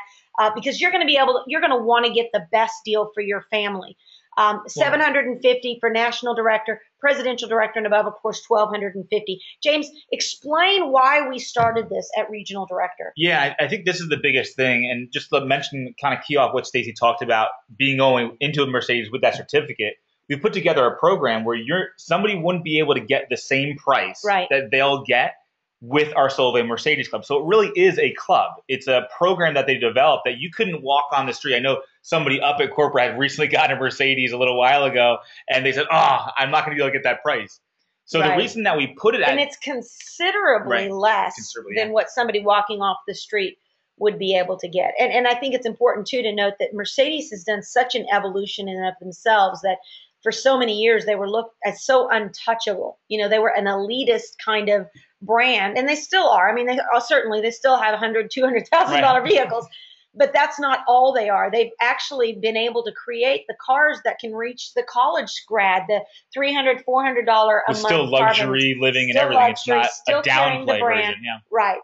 Because you're going to want to get the best deal for your family. $750 for national director, presidential director, and above, of course, $1,250. James, explain why we started this at regional director. Yeah, I think this is the biggest thing. And just to mention, kind of key off what Staci talked about, being going into a Mercedes with that certificate. we put together a program where somebody wouldn't be able to get the same price that they'll get with our Solavei Mercedes Club. So it really is a club. It's a program that they developed that you couldn't walk on the street. I know somebody up at corporate had recently gotten a Mercedes a little while ago, and they said, "Oh, I'm not going to be able to get that price." So the reason that we put it at, and it's considerably less than what somebody walking off the street would be able to get. And I think it's important too to note that Mercedes has done such an evolution in and of themselves that for so many years they were looked as so untouchable. You know, they were an elitist kind of brand, and they still are. I mean, they still have $100,000, $200,000 vehicles, but that's not all they are. They've actually been able to create the cars that can reach the college grad, the $300, $400 a month. Still luxury living and everything. Luxury, it's not a downplay version. Yeah. Right.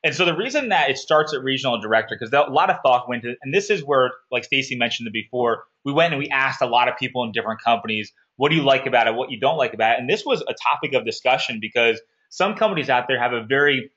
And so the reason that it starts at regional director, because a lot of thought went into it, and this is where, like Staci mentioned before, we went and we asked a lot of people in different companies, what do you like about it, what you don't like about it? And this was a topic of discussion because some companies out there have a very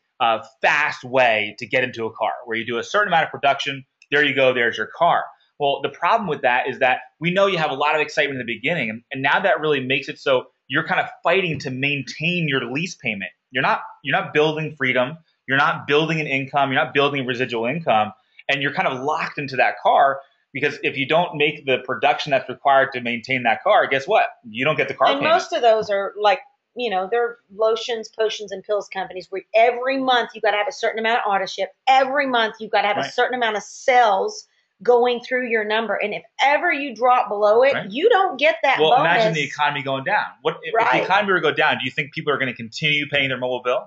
fast way to get into a car where you do a certain amount of production, there you go, there's your car. Well, the problem with that is that we know you have a lot of excitement in the beginning, and now that really makes it so you're kind of fighting to maintain your lease payment. You're not building freedom. You're not building an income. You're not building residual income, and you're kind of locked into that car because if you don't make the production that's required to maintain that car, guess what? You don't get the car payment. And most of those are like, you know, they're lotions, potions, and pills companies where every month you've got to have a certain amount of auto ship. Every month you've got to have a certain amount of sales going through your number. And if ever you drop below it, you don't get that bonus. Imagine the economy going down. If the economy were to go down, do you think people are going to continue paying their mobile bill?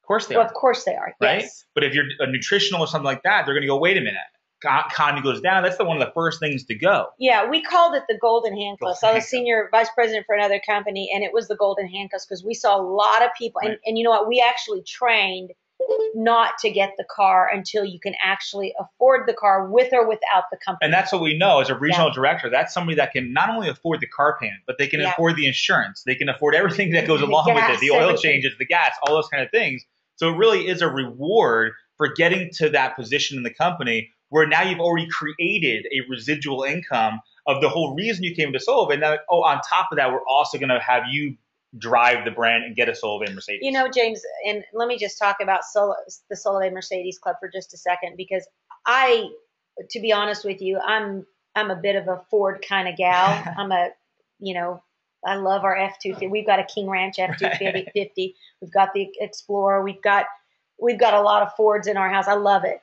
Of course they are. Of course they are, right? Yes. But if you're a nutritional or something like that, they're going to go, wait a minute. Economy goes down. That's one of the first things to go. Yeah, we called it the golden handcuffs. I was senior vice president for another company, and it was the golden handcuffs because we saw a lot of people. And you know what? We actually trained not to get the car until you can actually afford the car with or without the company. And that's what we know as a regional director. That's somebody that can not only afford the car payment, but they can afford the insurance. They can afford everything that goes along with it, the oil changes, the gas, all those kind of things. So it really is a reward for getting to that position in the company where now you've already created a residual income of the whole reason you came to Solavei. And now, on top of that, we're also going to have you drive the brand and get a Solavei Mercedes. You know, James, and let me just talk about the Solavei Mercedes Club for just a second, because to be honest with you, I'm a bit of a Ford kind of gal. I love our F-250. We've got a King Ranch F-250. We've got the Explorer. We've got a lot of Fords in our house. I love it.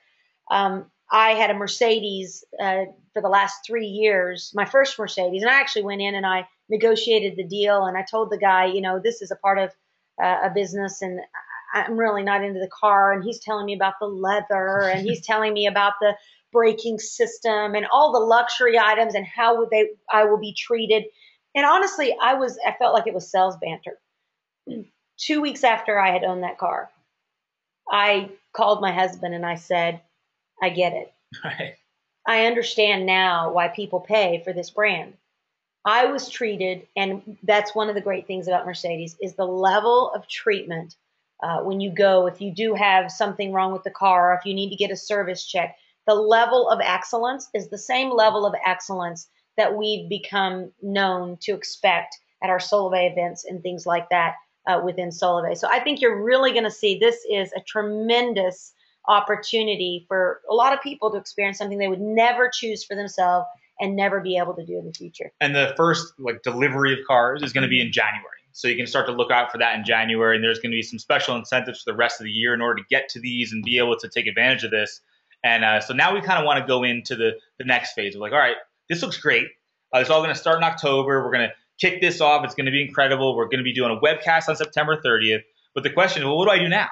I had a Mercedes for the last 3 years, my first Mercedes, and I actually went in and I negotiated the deal, and I told the guy, you know, this is a part of a business, and I'm really not into the car, and he's telling me about the leather, and he's telling me about the braking system and all the luxury items and how I will be treated. And honestly, I felt like it was sales banter. 2 weeks after I had owned that car, I called my husband and I said, I get it. Right. I understand now why people pay for this brand. I was treated, and that's one of the great things about Mercedes, is the level of treatment when you go, if you do have something wrong with the car, or if you need to get a service check, the level of excellence is the same level of excellence that we've become known to expect at our Solavei events and things like that within Solavei. So I think you're really going to see this is a tremendous opportunity for a lot of people to experience something they would never choose for themselves and never be able to do in the future. And the first delivery of cars is going to be in January. So you can start to look out for that in January, and there's going to be some special incentives for the rest of the year in order to get to these and be able to take advantage of this. And so now we kind of want to go into the next phase of all right, this looks great. It's all going to start in October. We're going to kick this off. It's going to be incredible. We're going to be doing a webcast on September 30th. But the question is, well, what do I do now?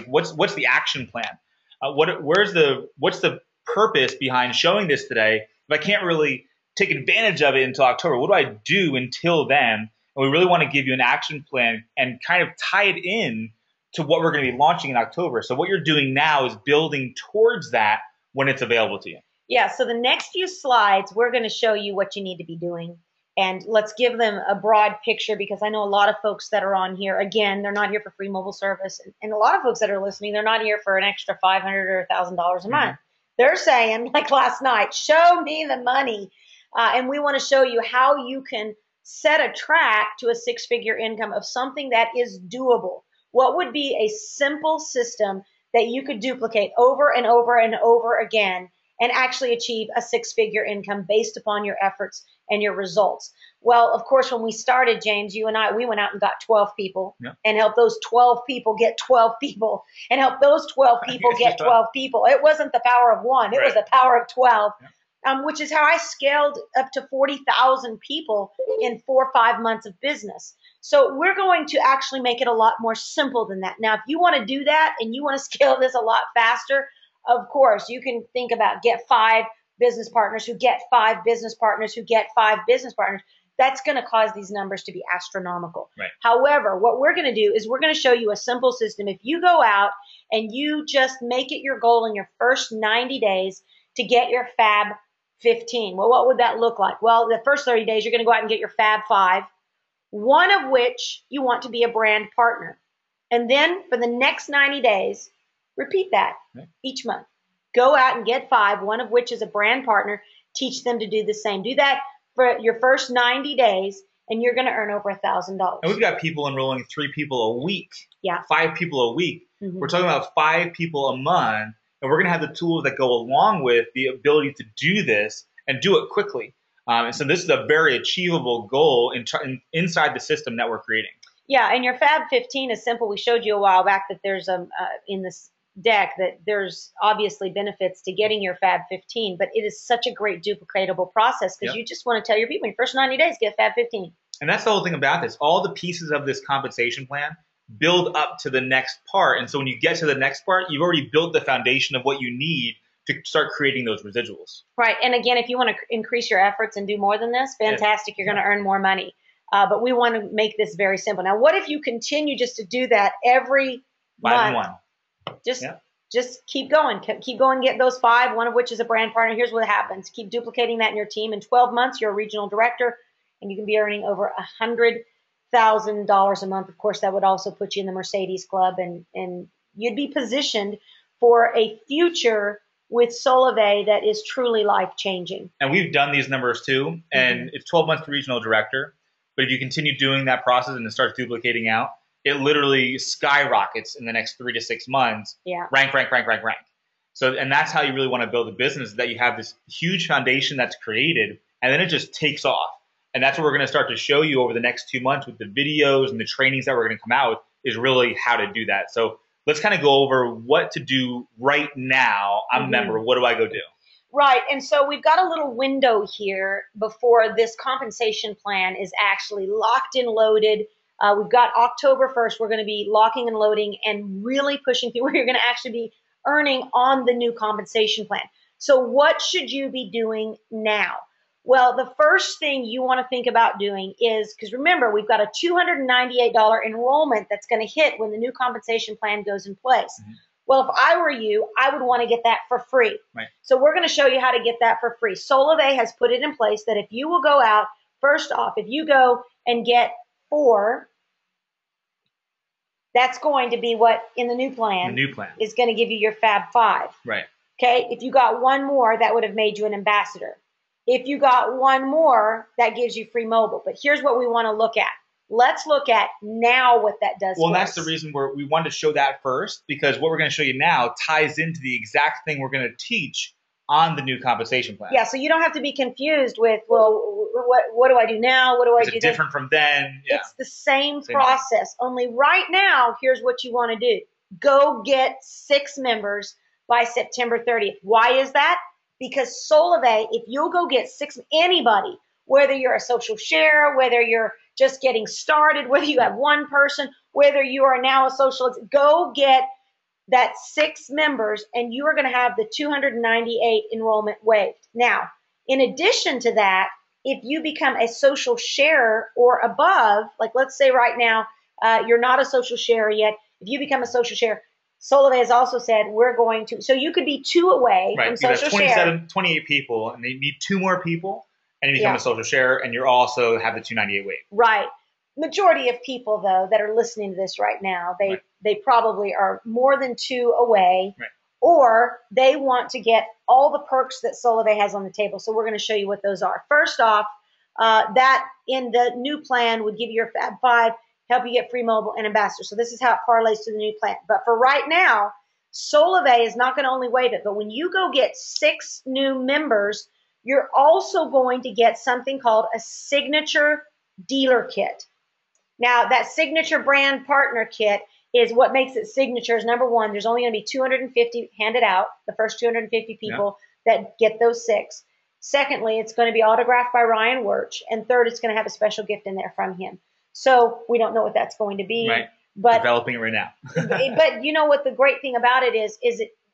What's the action plan? What's the purpose behind showing this today if I can't really take advantage of it until October? What do I do until then? And we really want to give you an action plan and kind of tie it in to what we're going to be launching in October. So what you're doing now is building towards that when it's available to you. Yeah, so the next few slides, we're going to show you what you need to be doing. And let's give them a broad picture, because I know a lot of folks that are on here, again, they're not here for free mobile service. And a lot of folks that are listening, they're not here for an extra $500 or $1,000 a month. They're saying, like last night, show me the money. And we want to show you how you can set a track to a six-figure income of something that is doable. What would be a simple system that you could duplicate over and over and over again and actually achieve a six-figure income based upon your efforts and your results? Well, of course, when we started, James, you and I, we went out and got 12 people and helped those 12 people get 12 people and help those 12 people get 12 people. It wasn't the power of one. It was the power of 12, which is how I scaled up to 40,000 people in 4 or 5 months of business. So we're going to actually make it a lot more simple than that. Now, if you want to do that and you want to scale this a lot faster, of course, you can think about get 5 business partners who get 5 business partners who get 5 business partners. That's going to cause these numbers to be astronomical. However, what we're going to do is we're going to show you a simple system. If you go out and you just make it your goal in your first 90 days to get your Fab 15. Well, what would that look like? Well, the first 30 days, you're going to go out and get your Fab 5, one of which you want to be a brand partner. And then for the next 90 days, repeat that each month. Go out and get 5, one of which is a brand partner. Teach them to do the same. Do that for your first 90 days, and you're going to earn over $1,000. And we've got people enrolling 3 people a week, 5 people a week. We're talking about 5 people a month, and we're going to have the tools that go along with the ability to do this and do it quickly. And so this is a very achievable goal inside the system that we're creating. Yeah, and your Fab 15 is simple. We showed you a while back that there's in this deck that there's obviously benefits to getting your Fab 15, but it is such a great duplicatable process because you just want to tell your people in your first 90 days, get Fab 15. And that's the whole thing about this. All the pieces of this compensation plan build up to the next part. And so when you get to the next part, you've already built the foundation of what you need to start creating those residuals. Right. And again, if you want to increase your efforts and do more than this, fantastic. You're going to earn more money. But we want to make this very simple. Now, what if you continue just to do that every month? Just keep going. Keep going, get those 5, one of which is a brand partner. Here's what happens. Keep duplicating that in your team. In 12 months, you're a regional director, and you can be earning over $100,000 a month. Of course, that would also put you in the Mercedes Club, and you'd be positioned for a future with Solavei that is truly life-changing. And we've done these numbers too, and it's 12 months to regional director. But if you continue doing that process and it starts duplicating out, it literally skyrockets in the next 3 to 6 months. Rank. So, and that's how you really want to build a business, that you have this huge foundation that's created, and then it just takes off. And that's what we're going to start to show you over the next 2 months with the videos and the trainings that we're going to come out with, is really how to do that. So let's kind of go over what to do right now. I'm a member. What do I go do? Right. And so we've got a little window here before this compensation plan is actually locked and loaded. We've got October 1st. We're going to be locking and loading and really pushing through where you're going to actually be earning on the new compensation plan. So what should you be doing now? Well, the first thing you want to think about doing is, because remember, we've got a $298 enrollment that's going to hit when the new compensation plan goes in place. Well, if I were you, I would want to get that for free. So we're going to show you how to get that for free. Solavei has put it in place that if you will go out, first off, if you go and get 4, that's going to be what in the new plan is going to give you your Fab 5. Okay. If you got 1 more, that would have made you an ambassador. If you got 1 more, that gives you free mobile. But here's what we want to look at. Let's look at now what that does. Well, that's the reason we wanted to show that first, because what we're going to show you now ties into the exact thing we're going to teach on the new compensation plan. Yeah, so you don't have to be confused with, well, what do I do now? What do I do? Is it different from then? Yeah. It's the same process. Only right now, here's what you want to do. Go get 6 members by September 30th. Why is that? Because Solavei, if you'll go get 6, anybody, whether you're a social share, whether you're just getting started, whether you have 1 person, whether you are now a social, go get that 6 members and you are going to have the 298 enrollment waived. Now, in addition to that, if you become a social share or above, like let's say right now, you're not a social share yet. If you become a social share, Solavei has also said we're going to, so you could be 2 away from social share. 28 people and they need 2 more people. And you become a social share, and you also have the 298 waive. Right. Majority of people, though, that are listening to this right now, they probably are more than 2 away, or they want to get all the perks that Solavei has on the table. So we're going to show you what those are. First off, That in the new plan would give you your Fab 5, help you get free mobile and ambassador. So this is how it parlays to the new plan. But for right now, Solavei is not going to only waive it, but when you go get 6 new members, you're also going to get something called a signature dealer kit. Now, that signature brand partner kit is what makes it signature. Is number one, there's only going to be 250 handed out, the first 250 people that get those 6. Secondly, it's going to be autographed by Ryan Wirch. And third, it's going to have a special gift in there from him. So we don't know what that's going to be. Right. But developing it right now. but you know what the great thing about it is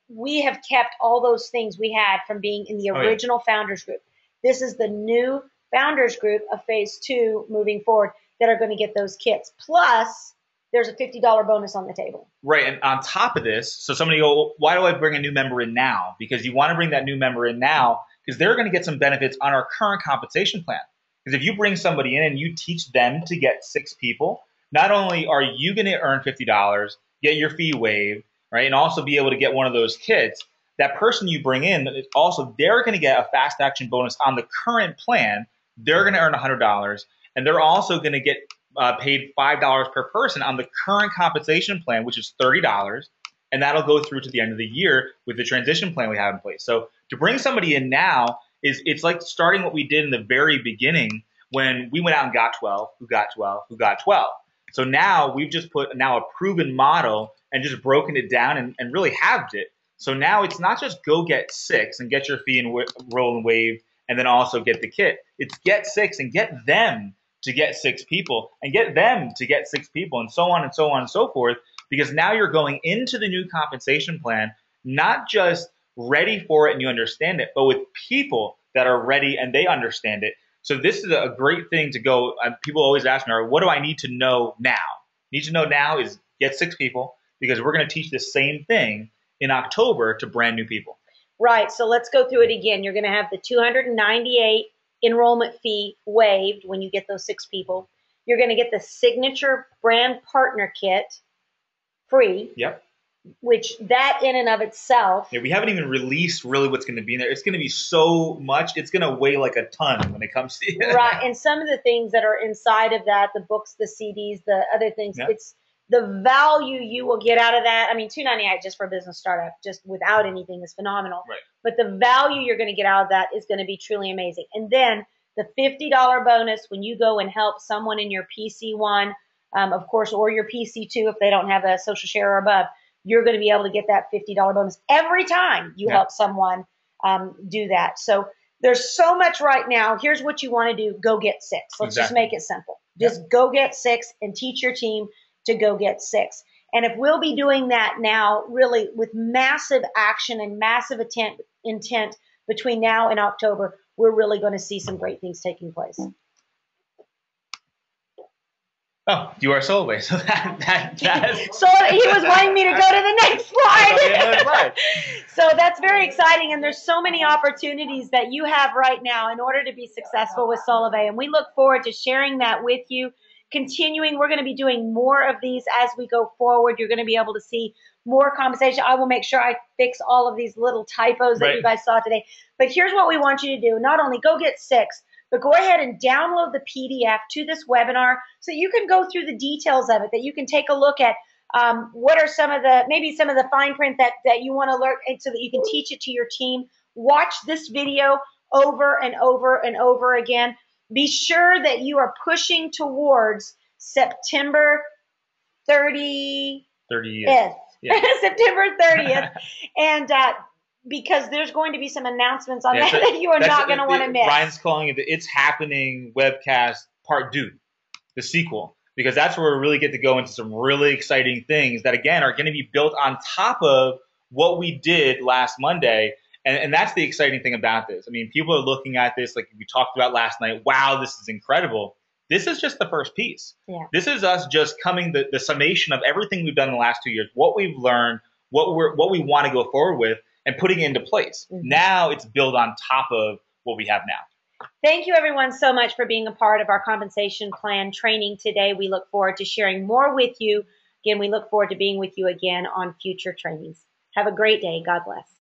we have kept all those things we had from being in the original founders group. This is the new founders group of phase 2 moving forward that are going to get those kits. Plus, there's a $50 bonus on the table. Right. And on top of this, so somebody go, why do I bring a new member in now? Because you want to bring that new member in now because they're going to get some benefits on our current compensation plan. Because if you bring somebody in and you teach them to get 6 people, not only are you going to earn $50, get your fee waived, right, and also be able to get one of those kits, that person you bring in, also they're going to get a fast action bonus on the current plan. They're going to earn $100, and they're also going to get paid $5 per person on the current compensation plan, which is $30, and that'll go through to the end of the year with the transition plan we have in place. So to bring somebody in now it's like starting what we did in the very beginning when we went out and got 12, who got 12, who got 12. So now we've just put a proven model and just broken it down and really halved it. So now it's not just go get 6 and get your fee and roll and waive and then also get the kit. It's get 6 and get them to get 6 people and get them to get 6 people and so on and so on and so forth, because now you're going into the new compensation plan not just ready for it and you understand it, but with people that are ready and they understand it. So this is a great thing to go. People always ask me, what do I need to know now? Need to know now is get 6 people, because we're going to teach the same thing in October to brand new people. Right. So let's go through it again. You're going to have the $298 enrollment fee waived when you get those 6 people. You're going to get the signature brand partner kit free. Yep. Which that in and of itself. Yeah, we haven't even released really what's going to be in there. It's going to be so much. It's going to weigh like a ton when it comes to it. Right. And some of the things that are inside of that, the books, the CDs, the other things, it's the value you will get out of that. I mean, $298 just for a business startup, just without anything, is phenomenal. Right. But the value you're going to get out of that is going to be truly amazing. And then the $50 bonus when you go and help someone in your PC1, of course, or your PC2 if they don't have a social share or above. You're going to be able to get that $50 bonus every time you help someone do that. So there's so much right now. Here's what you want to do. Go get 6. Let's just make it simple. Just go get 6 and teach your team to go get 6. And if we'll be doing that now, really with massive action and massive intent between now and October, we're really going to see some great things taking place. Oh, you are Solavei. So so he was wanting me to go to the next slide. So that's very exciting, and there's so many opportunities that you have right now in order to be successful with Solavei, and we look forward to sharing that with you. Continuing, we're going to be doing more of these as we go forward. You're going to be able to see more conversation. I will make sure I fix all of these little typos that you guys saw today. But here's what we want you to do. Not only go get 6, but go ahead and download the PDF to this webinar so you can go through the details of it, that you can take a look at what are maybe some of the fine print that you want to learn, so that you can teach it to your team. Watch this video over and over and over again. Be sure that you are pushing towards September 30th. Yeah. September 30th. And because there's going to be some announcements on that you are not going to want to miss. Ryan's calling it the It's Happening webcast part 2, the sequel, because that's where we really get to go into some really exciting things that, again, are going to be built on top of what we did last Monday. And that's the exciting thing about this. I mean, people are looking at this like we talked about last night. Wow, this is incredible. This is just the first piece. Yeah. This is us just coming the summation of everything we've done in the last 2 years, what we've learned, what we want to go forward with, and putting it into place. Mm-hmm. Now it's built on top of what we have now. Thank you, everyone, so much for being a part of our compensation plan training today. We look forward to sharing more with you. Again, we look forward to being with you again on future trainings. Have a great day. God bless.